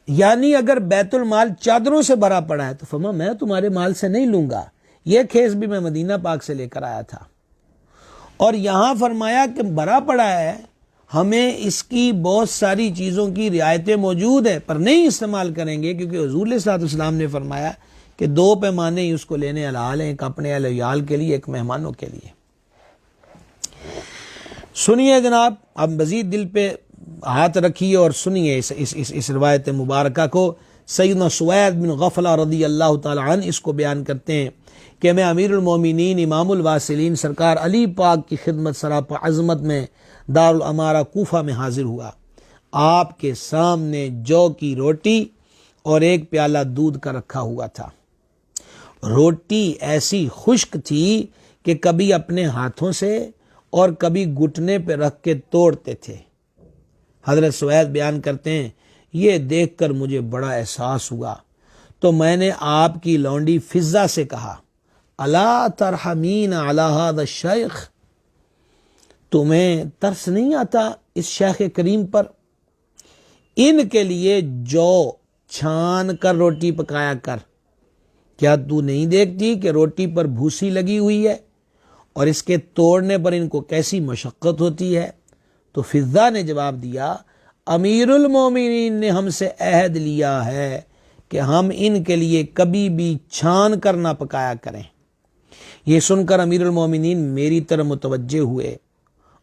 یعنی اگر بیت المال چادروں سے بھرا پڑا ہے تو فرمایا میں تمہارے مال سے نہیں لوں گا، یہ کھیس بھی میں مدینہ پاک سے لے کر آیا تھا۔ اور یہاں فرمایا کہ بھرا پڑا ہے، ہمیں اس کی بہت ساری چیزوں کی رعایتیں موجود ہیں پر نہیں استعمال کریں گے، کیونکہ حضور علیہ الصلوۃ والسلام نے فرمایا کہ 2 پیمانے ہی اس کو لینے حلال ہیں، ایک اپنے اہل عیال کے لیے، ایک مہمانوں کے لیے۔ سنیے جناب، اب مزید دل پہ ہاتھ رکھیے اور سنیے اس روایت مبارکہ کو۔ سیدنا سوید بن غفلہ رضی اللہ تعالی عنہ اس کو بیان کرتے ہیں کہ میں امیر المومنین امام الواصلین سرکار علی پاک کی خدمت سراپا عظمت میں دارالامارہ کوفہ میں حاضر ہوا، آپ کے سامنے جو کی روٹی اور ایک پیالہ دودھ کا رکھا ہوا تھا۔ روٹی ایسی خشک تھی کہ کبھی اپنے ہاتھوں سے اور کبھی گھٹنے پہ رکھ کے توڑتے تھے۔ حضرت سوید بیان کرتے ہیں یہ دیکھ کر مجھے بڑا احساس ہوا تو میں نے آپ کی لونڈی فضہ سے کہا الا ترحمین علی ھذا الشیخ، تمہیں ترس نہیں آتا اس شیخ کریم پر؟ ان کے لیے جو چھان کر روٹی پکایا کر، کیا تو نہیں دیکھتی کہ روٹی پر بھوسی لگی ہوئی ہے اور اس کے توڑنے پر ان کو کیسی مشقت ہوتی ہے؟ تو فضہ نے جواب دیا امیر المومنین نے ہم سے عہد لیا ہے کہ ہم ان کے لیے کبھی بھی چھان کر نہ پکایا کریں۔ یہ سن کر امیر المومنین میری طرف متوجہ ہوئے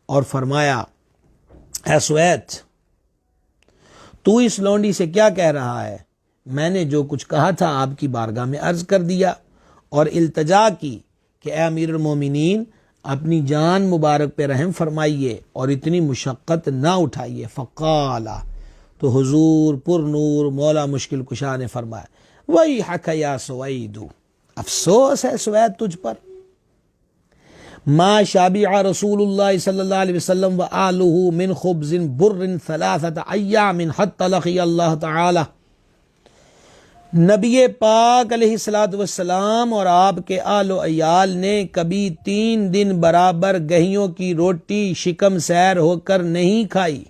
اور فرمایا اے سوید، تو اس لونڈی سے کیا کہہ رہا ہے؟ میں نے جو کچھ کہا تھا آپ کی بارگاہ میں عرض کر دیا اور التجا کی کہ اے امیر المومنین اپنی جان مبارک پہ رحم فرمائیے اور اتنی مشقت نہ اٹھائیے۔ فقالا، تو حضور پر نور مولا مشکل کشا نے فرمایا ویحک یا سوید، افسوس ہے سوید تجھ پر، ما شابع رسول اللہ صلی اللہ علیہ وسلم وآلہ من خبز بر 3 ایام حتی لقی اللہ تعالی، نبی پاک علیہ الصلوۃ والسلام اور آپ کے آل و عیال نے کبھی 3 دن برابر گہیوں کی روٹی شکم سیر ہو کر نہیں کھائی۔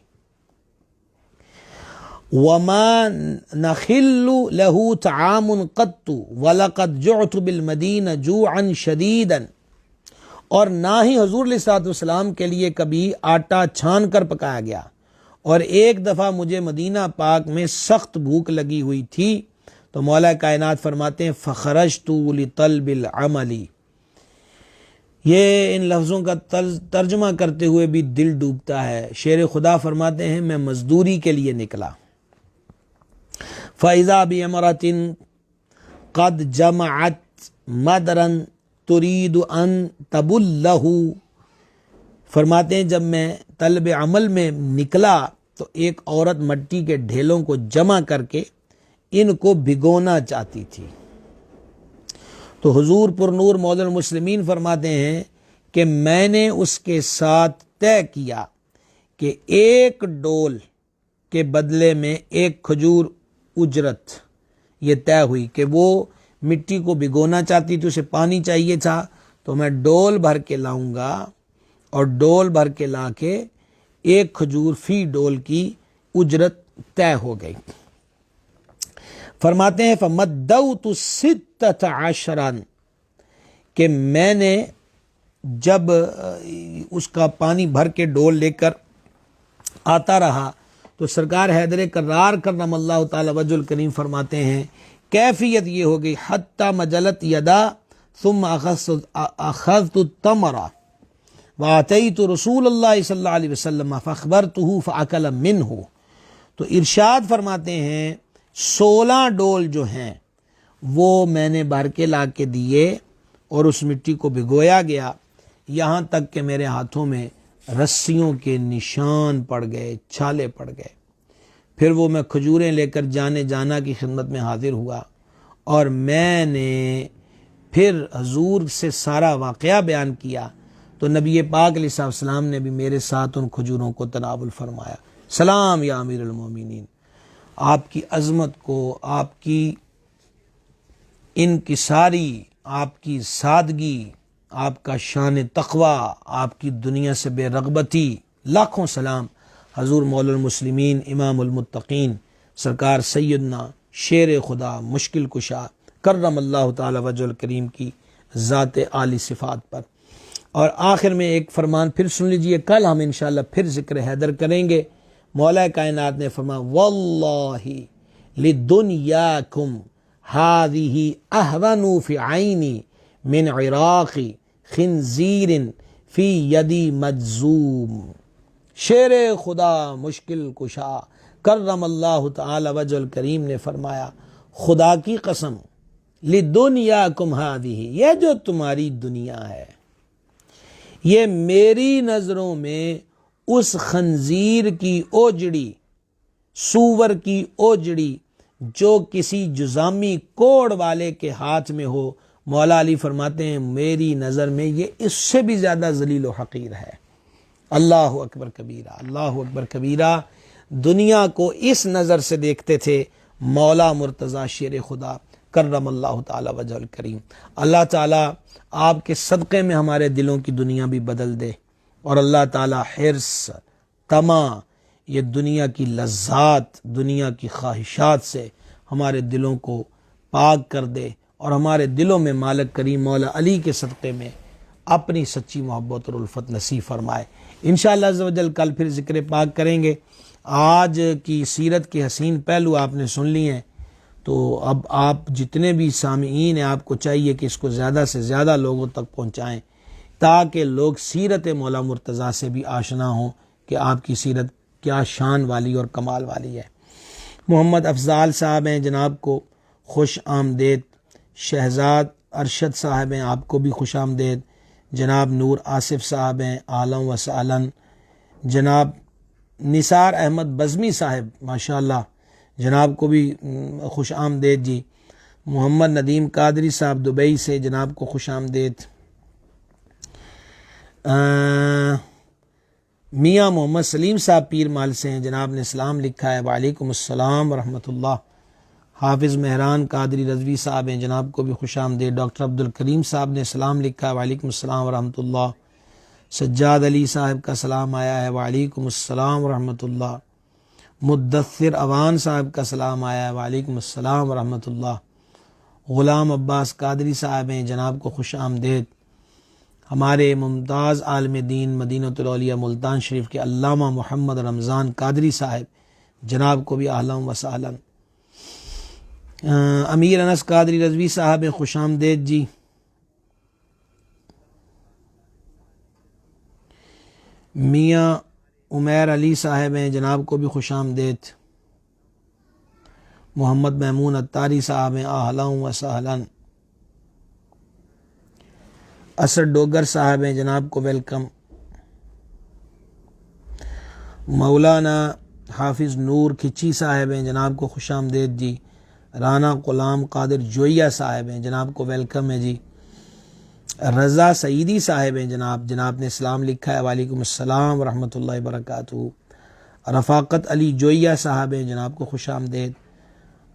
وما نخل له طعام قط ولقد جعت بالمدینہ جوعا شدیدا، اور نہ ہی حضور علیہ الصلوۃ والسلام کے لیے کبھی آٹا چھان کر پکایا گیا، اور ایک دفعہ مجھے مدینہ پاک میں سخت بھوک لگی ہوئی تھی۔ تو مولا کائنات فرماتے ہیں فخرجت لطلب العمل، یہ ان لفظوں کا ترجمہ کرتے ہوئے بھی دل ڈوبتا ہے۔ شیر خدا فرماتے ہیں میں مزدوری کے لیے نکلا، فَإِذَا بِإِمْرَأَةٍ قَدْ جَمَعَتْ مَدْرًا تُرِيدُ أَن تَبُلَّهُ، فرماتے ہیں جب میں طلب عمل میں نکلا تو ایک عورت مٹی کے ڈھیلوں کو جمع کر کے ان کو بھگونا چاہتی تھی۔ تو حضور پر نور مولا المسلمین فرماتے ہیں کہ میں نے اس کے ساتھ طے کیا کہ ایک ڈول کے بدلے میں ایک کھجور اجرت، یہ طے ہوئی کہ وہ مٹی کو بھگونا چاہتی تھی، اسے پانی چاہیے تھا، تو میں ڈول بھر کے لاؤں گا، اور ڈول بھر کے لا کے ایک کھجور فی ڈول کی اجرت طے ہو گئی۔ فرماتے ہیں فَمَدَّوْتُ 16 کہ میں نے جب اس کا پانی بھر کے ڈول لے کر آتا رہا تو سرکار حیدر کرار کرم اللہ تعالی وجہ الکریم فرماتے ہیں کیفیت یہ ہو گئی حتی مجلت یدا ثم اخذت التمر واتیت رسول اللہ صلی اللہ علیہ وسلم فاخبرته فاکل منه، تو ارشاد فرماتے ہیں 16 ڈول جو ہیں وہ میں نے بھر کے لا کے دیے اور اس مٹی کو بھگویا گیا، یہاں تک کہ میرے ہاتھوں میں رسیوں کے نشان پڑ گئے، چھالے پڑ گئے۔ پھر وہ میں کھجوریں لے کر جانا کی خدمت میں حاضر ہوا، اور میں نے پھر حضور سے سارا واقعہ بیان کیا، تو نبی پاک علیہ السلام نے بھی میرے ساتھ ان کھجوروں کو تناول فرمایا۔ سلام یا امیر المومنین، آپ کی عظمت کو، آپ کی انکساری، آپ کی سادگی، آپ کا شان تقوی، آپ کی دنیا سے بے رغبتی، لاکھوں سلام حضور مولا المسلمین امام المتقین سرکار سیدنا شیر خدا مشکل کشا کرم اللہ تعالی وجہ الکریم کی ذات عالی صفات پر۔ اور آخر میں ایک فرمان پھر سن لیجئے، کل ہم انشاءاللہ پھر ذکر حیدر کریں گے۔ مولا کائنات نے فرمایا واللہ لدنیاکم ہذہ اہون فی عینی من عراق خنزیر فی یدی مجزوم، شیر خدا مشکل کشا کرم اللہ تعالی وجہ الکریم نے فرمایا خدا کی قسم لدنیاکم ہذہ، یہ جو تمہاری دنیا ہے یہ میری نظروں میں اس خنزیر کی اوجڑی، سور کی اوجڑی جو کسی جزامی کوڑ والے کے ہاتھ میں ہو، مولا علی فرماتے ہیں میری نظر میں یہ اس سے بھی زیادہ ذلیل و حقیر ہے۔ اللہ اکبر کبیرہ، اللہ اکبر کبیرہ۔ دنیا کو اس نظر سے دیکھتے تھے مولا مرتضی شیر خدا کرم اللہ تعالی وجہ الکریم۔ اللہ تعالیٰ آپ کے صدقے میں ہمارے دلوں کی دنیا بھی بدل دے، اور اللہ تعالیٰ حرص، طمع، یہ دنیا کی لذات، دنیا کی خواہشات سے ہمارے دلوں کو پاک کر دے، اور ہمارے دلوں میں مالک کریم مولا علی کے صدقے میں اپنی سچی محبت اور الفت نصیب فرمائے۔ انشاءاللہ عز و جل کل پھر ذکر پاک کریں گے۔ آج کی سیرت کے حسین پہلو آپ نے سن لی ہیں، تو اب آپ جتنے بھی سامعین ہیں آپ کو چاہیے کہ اس کو زیادہ سے زیادہ لوگوں تک پہنچائیں، تاکہ لوگ سیرت مولا مرتضیٰ سے بھی آشنا ہوں کہ آپ کی سیرت کیا شان والی اور کمال والی ہے۔ محمد افضال صاحب ہیں، جناب کو خوش آمدید۔ شہزاد ارشد صاحب ہیں، آپ کو بھی خوش آمدید۔ جناب نور آصف صاحب ہیں، اہلاً و سہلاً۔ جناب نثار احمد بزمی صاحب ماشاءاللہ، جناب کو بھی خوش آمدید جی۔ محمد ندیم قادری صاحب دبئی سے، جناب کو خوش آمدید۔ میاں محمد سلیم صاحب پیر مال سے ہیں، جناب نے سلام لکھا ہے، وعلیکم السلام ورحمۃ اللہ۔ حافظ مہران قادری رضوی صاحب ہیں، جناب کو بھی خوش آمدید۔ ڈاکٹر عبدالکریم صاحب نے سلام لکھا ہے، وعلیکم السلام ورحمۃ اللہ۔ سجاد علی صاحب کا سلام آیا ہے، وعلیکم السلام ورحمۃ اللہ۔ مدثر اوان صاحب کا سلام آیا ہے، وعلیکم السلام ورحمۃ اللہ۔ غلام عباس قادری صاحب ہیں، جناب کو خوش آمدید۔ ہمارے ممتاز عالم دین مدینۃ الاولیاء ملتان شریف کے علامہ محمد رمضان قادری صاحب، جناب کو بھی اہلاً و سہلاً۔ امیر انس قادری رضوی صاحب ہیں، خوش آمدید جی۔ میاں عمیر علی صاحب ہیں، جناب کو بھی خوش آمدید۔ محمد محمود اتاری صاحب ہیں، اہلا و سہلا۔ اسد ڈوگر صاحب ہیں، جناب کو ویلکم۔ مولانا حافظ نور کھچی صاحب ہیں، جناب کو خوش آمدید جی۔ رانا غلام قادر جوئیہ صاحب ہیں، جناب کو ویلکم ہے جی۔ رضا سعیدی صاحب ہیں، جناب نے اسلام لکھا ہے، وعلیکم السلام ورحمۃ اللہ وبرکاتہ۔ رفاقت علی جوئیہ صاحب ہیں، جناب کو خوش آمدید۔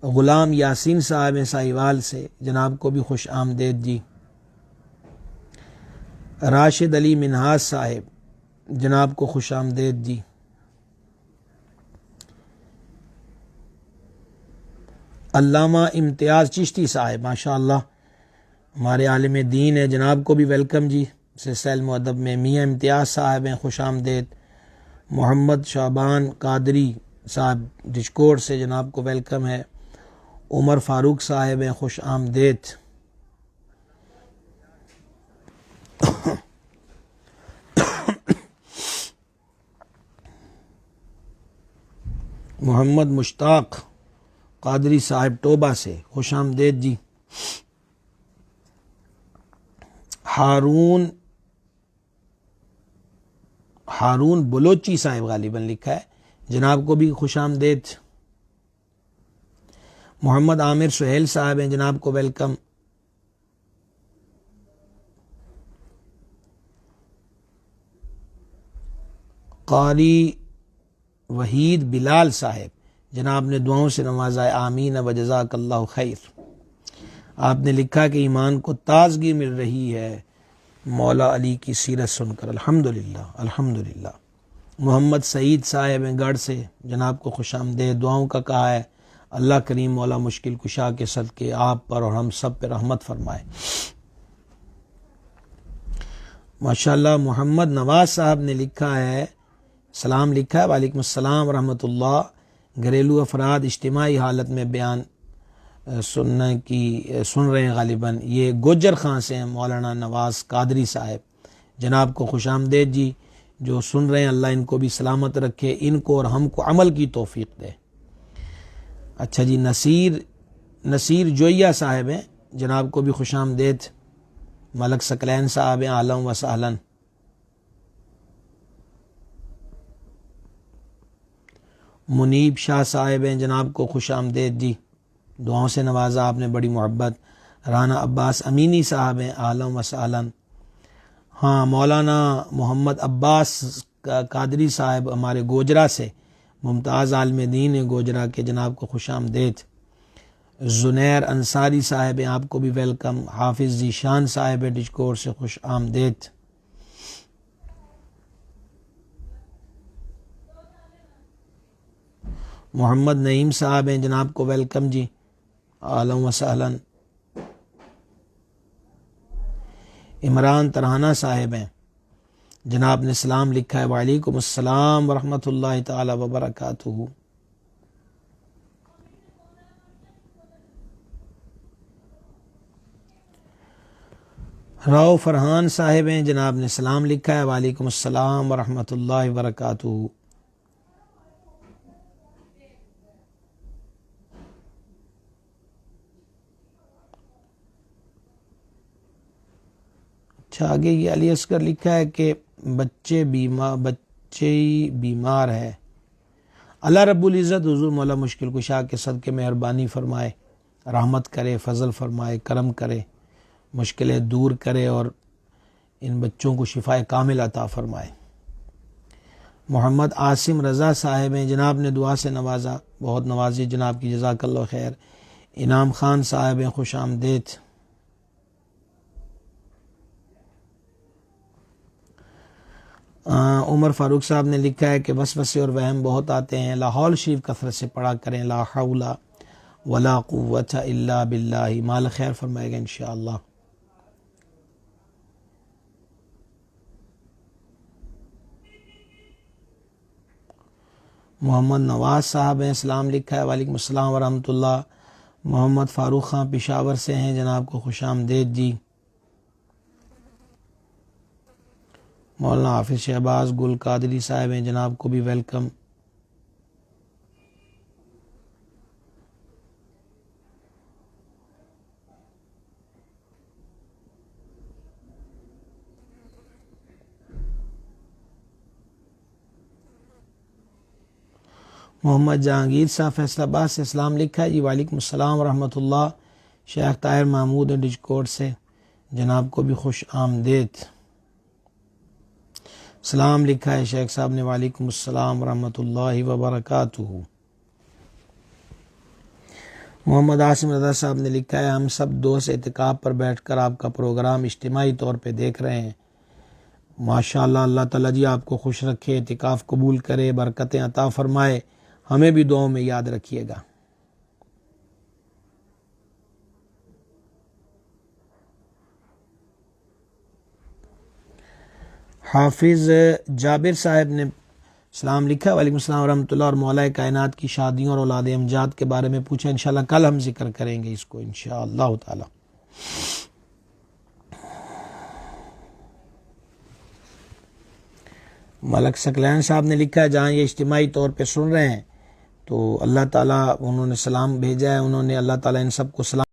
غلام یاسین صاحب ہیں ساہیوال سے، جناب کو بھی خوش آمدید جی۔ راشد علی منہاج صاحب، جناب کو خوش آمدید جی۔ علامہ امتیاز چشتی صاحب، ماشاء اللہ ہمارے عالم دین ہے، جناب کو بھی ویلکم جی۔ سلسلہ المؤدب میں میاں امتیاز صاحب ہیں، خوش آمدید۔ محمد شعبان قادری صاحب ڈچکوٹ سے، جناب کو ویلکم ہے۔ عمر فاروق صاحب ہیں، خوش آمدید۔ محمد مشتاق قادری صاحب ٹوبہ سے، خوش آمدید جی۔ ہارون بلوچی صاحب غالباً لکھا ہے، جناب کو بھی خوش آمدید۔ محمد عامر سہیل صاحب ہیں، جناب کو ویلکم۔ قاری وحید بلال صاحب، جناب نے دعاؤں سے نوازا ہے، آمین و جزاک اللہ خیر۔ آپ نے لکھا کہ ایمان کو تازگی مل رہی ہے مولا علی کی سیرت سن کر، الحمدللہ الحمدللہ۔ محمد سعید صاحب ہیں گڑھ سے، جناب کو خوش آمدید۔ دعاؤں کا کہا ہے، اللہ کریم مولا مشکل کشا کے صدقے آپ پر اور ہم سب پر رحمت فرمائے۔ ماشاءاللہ محمد نواز صاحب نے لکھا ہے، سلام لکھا ہے، وعلیکم السلام ورحمۃ اللہ۔ گھریلو افراد اجتماعی حالت میں بیان سن رہے ہیں غالباً، یہ گوجر خان سے ہیں مولانا نواز قادری صاحب، جناب کو خوش آمدید جی۔ جو سن رہے ہیں اللہ ان کو بھی سلامت رکھے، ان کو اور ہم کو عمل کی توفیق دے۔ اچھا جی، نصیر جوئیہ صاحب ہیں، جناب کو بھی خوش آمدید۔ ملک ثقلین صاحب ہیں، اہلا و سہلا۔ منیب شاہ صاحب ہیں، جناب کو خوش آمدید جی، دعاؤں سے نوازا آپ نے، بڑی محبت۔ رانا عباس امینی صاحب ہیں، اہلا و سہلا۔ ہاں، مولانا محمد عباس قادری صاحب ہمارے گوجرا سے، ممتاز عالم دین گوجرا کے، جناب کو خوش آمدید۔ زنیر انصاری صاحب ہیں، آپ کو بھی ویلکم۔ حافظ ذیشان صاحب ڈچکور سے، خوش آمدید۔ محمد نعیم صاحب ہیں، جناب کو ویلکم جی، اہلا و سہلا۔ عمران ترہانہ صاحب ہیں، جناب نے سلام لکھا ہے، وعلیکم السلام ورحمۃ اللہ تعالی وبرکاتہ۔ راؤ فرحان صاحب ہیں، جناب نے سلام لکھا ہے، وعلیکم السلام ورحمۃ اللہ وبرکاتہ۔ اچھا، آگے یہ علی اصغر لکھا ہے کہ بچے بیمار ہے، اللہ رب العزت حضور مولا مشکل کشا کے صدقے مہربانی فرمائے، رحمت کرے، فضل فرمائے، کرم کرے، مشکلیں دور کرے اور ان بچوں کو شفائے کامل عطا فرمائے۔ محمد عاصم رضا صاحب ہیں، جناب نے دعا سے نوازا، بہت نوازی جناب کی، جزاک اللہ خیر۔ انعام خان صاحب ہیں، خوش آمدید۔ عمر فاروق صاحب نے لکھا ہے کہ وسوسے اور وہم بہت آتے ہیں، لاحول شریف کثرت سے پڑھا کریں، لا حول ولا قوت الا باللہ، مال خیر فرمائے گا انشاءاللہ۔ محمد نواز صاحب ہیں، سلام لکھا ہے، وعلیکم السلام ورحمۃ اللہ۔ محمد فاروق خان پشاور سے ہیں، جناب کو خوش آمدید جی۔ مولانا حافظ شہباز گل قادری صاحب ہیں، جناب کو بھی ویلکم۔ محمد جہانگیر صاحب فیصل آباد سے اسلام لکھا ہے جی، وعلیکم السلام ورحمۃ اللہ۔ شیخ طاہر محمود ڈچ کوٹ سے، جناب کو بھی خوش آمدید۔ سلام لکھا ہے شیخ صاحب نے، وعلیکم السلام ورحمۃ اللہ وبرکاتہ۔ محمد عاصم رضا صاحب نے لکھا ہے ہم سب دوست اعتکاف پر بیٹھ کر آپ کا پروگرام اجتماعی طور پہ دیکھ رہے ہیں۔ ماشاءاللہ، اللہ تعالیٰ جی آپ کو خوش رکھے، اعتکاف قبول کرے، برکتیں عطا فرمائے، ہمیں بھی دعاؤں میں یاد رکھیے گا۔ حافظ جابر صاحب نے سلام لکھا، وعلیکم السلام ورحمۃ اللہ، اور مولا کائنات کی شادیوں اور اولاد امجاد کے بارے میں پوچھا۔ انشاءاللہ کل ہم ذکر کریں گے اس کو انشاءاللہ تعالی۔ ملک سکلین صاحب نے لکھا ہے جہاں یہ اجتماعی طور پہ سن رہے ہیں تو اللہ تعالیٰ، انہوں نے سلام بھیجا ہے، انہوں نے اللہ تعالیٰ ان سب کو سلام